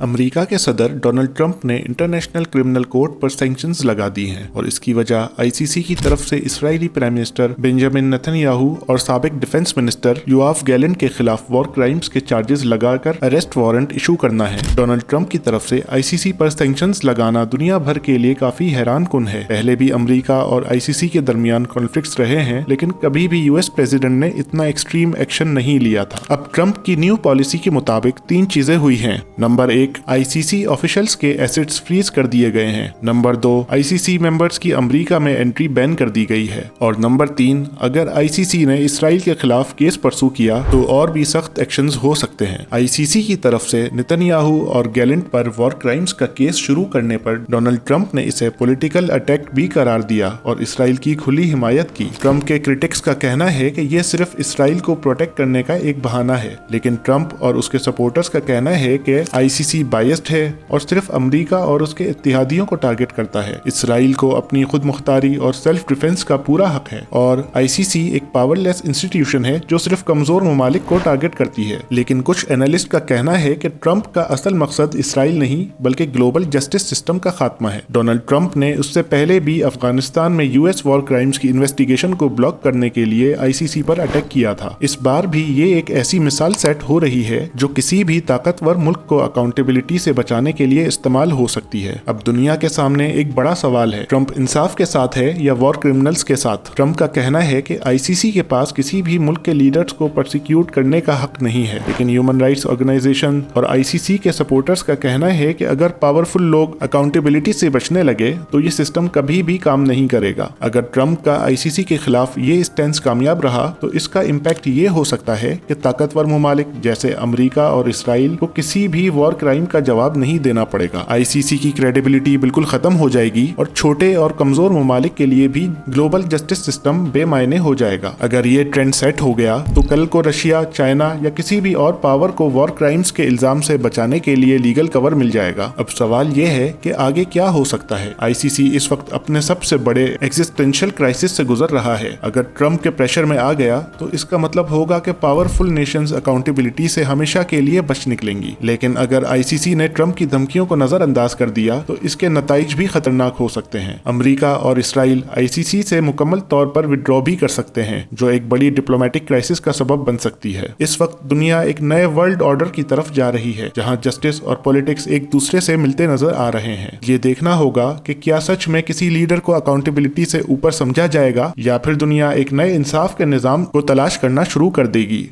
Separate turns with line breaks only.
America के सदर Donald Trump ने इंटरनेशनल क्रिमिनल कोर्ट पर सैंक्शंस लगा दी हैं और इसकी वजह आईसीसी की तरफ से इस्राएली प्राइम मिनिस्टर बेंजामिन नेतन्याहू और साबिक डिफेंस मिनिस्टर योआव गैलेंट के खिलाफ वॉर क्राइम्स के चार्जेस लगाकर अरेस्ट वारंट इशू करना है। डोनाल्ड ट्रंप की तरफ से आईसीसी पर सैंक्शंस लगाना दुनिया भर के लिए काफी हैरान कुन है। पहले भी अमेरिका और आईसीसी के दरमियान कॉन्फ्लिक्ट्स रहे हैं, लेकिन कभी भी यूएस प्रेसिडेंट ने इतना एक्सट्रीम एक्शन नहीं लिया था। अब ट्रंप की न्यू पॉलिसी के मुताबिक 3 चीजें हुई हैं। नंबर 1, आईसीसी ऑफिशियल्स के एसेट्स फ्रीज कर दिए गए हैं। नंबर 2, आईसीसी मेंबर्स की अमेरिका में एंट्री बैन कर दी गई है। और नंबर 3, अगर आईसीसी ने इसराइल के खिलाफ केस परसू किया तो और भी सख्त एक्शंस हो सकते हैं। आईसीसी की तरफ से नेतन्याहू और गैलेंट पर वॉर क्राइम्स का केस शुरू करने पर डोनाल्ड ट्रंप ने इसे पॉलिटिकल अटैक भी करार दिया और इसराइल की खुली हिमायत की। ट्रंप के क्रिटिक्स का कहना है कि यह सिर्फ इसराइल को प्रोटेक्ट करने का एक बहाना है, लेकिन ट्रंप और उसके सपोर्टर्स का कहना है कि आईसीसी बायस्ड है और सिर्फ अमेरिका और उसके इत्तेहादियों को टारगेट करता है। इसराइल को अपनी खुद मुख्तारी और सेल्फ डिफेंस का पूरा हक है और आईसीसी एक पावरलेस इंस्टीट्यूशन है जो सिर्फ कमजोर ममालिक को टारगेट करती है। लेकिन कुछ एनालिस्ट का कहना है कि ट्रंप का असल मकसद इसराइल नहीं बल्कि ग्लोबल जस्टिस सिस्टम का खात्मा है। डोनाल्ड ट्रंप ने उससे पहले भी अफगानिस्तान में यूएस वॉर क्राइम्स की इन्वेस्टिगेशन को ब्लॉक करने के लिए आईसीसी पर अटैक किया था। इस बार भी ये एक ऐसी मिसाल सेट हो रही है जो किसी भी ताकतवर मुल्क को अकाउंटेबिलिटी से बचाने के लिए इस्तेमाल हो सकती है। अब दुनिया के सामने एक बड़ा सवाल है, ट्रंप इंसाफ के साथ है या वॉर क्रिमिनल्स के साथ? ट्रंप का कहना है कि आईसीसी के पास किसी भी मुल्क के लीडर्स को प्रोसिक्यूट करने का हक नहीं है, लेकिन ह्यूमन राइट्स ऑर्गेनाइजेशन और आईसीसी के सपोर्टर्स का कहना है कि अगर पावरफुल लोग अकाउंटेबिलिटी से बचने लगे तो ये सिस्टम कभी भी काम नहीं करेगा। अगर ट्रंप का आईसीसी के खिलाफ ये स्टैंस कामयाब रहा तो इसका इम्पैक्ट ये हो सकता है कि ताकतवर ममालिक जैसे अमेरिका और इसराइल को किसी भी वॉर क्राइम का जवाब नहीं देना पड़ेगा। आईसीसी की क्रेडिबिलिटी बिल्कुल खत्म हो जाएगी और छोटे और कमजोर ममालिक के लिए भी ग्लोबल जस्टिस सिस्टम बेमायने हो जाएगा। अगर ये ट्रेंड सेट हो गया तो कल को रशिया, चाइना या किसी भी और पावर को वॉर क्राइम्स के इल्जाम से बचाने के लिए लीगल कवर मिल जाएगा। अब सवाल ये है कि आगे क्या हो सकता है। आईसीसी इस वक्त अपने सबसे बड़े एग्जिस्टेंशियल क्राइसिस से गुजर रहा है। अगर ट्रंप के प्रेशर में आ गया तो इसका मतलब होगा कि पावरफुल नेशंस अकाउंटेबिलिटी से हमेशा के लिए बच निकलेंगी। लेकिन अगर आईसीसी ने ट्रंप की धमकियों को नजरअंदाज कर दिया तो इसके नताइज भी खतरनाक हो सकते हैं। अमेरिका और इसराइल आईसीसी से मुकम्मल तौर पर विड्रॉ भी कर सकते हैं, जो एक बड़ी डिप्लोमेटिक क्राइसिस का सबब बन सकती है। इस वक्त दुनिया एक नए वर्ल्ड ऑर्डर की तरफ जा रही है जहां जस्टिस और पॉलिटिक्स एक दूसरे से मिलते नजर आ रहे हैं। ये देखना होगा कि क्या सच में किसी लीडर को अकाउंटेबिलिटी से ऊपर समझा जाएगा या फिर दुनिया एक नए इंसाफ के निजाम को तलाश करना शुरू कर देगी।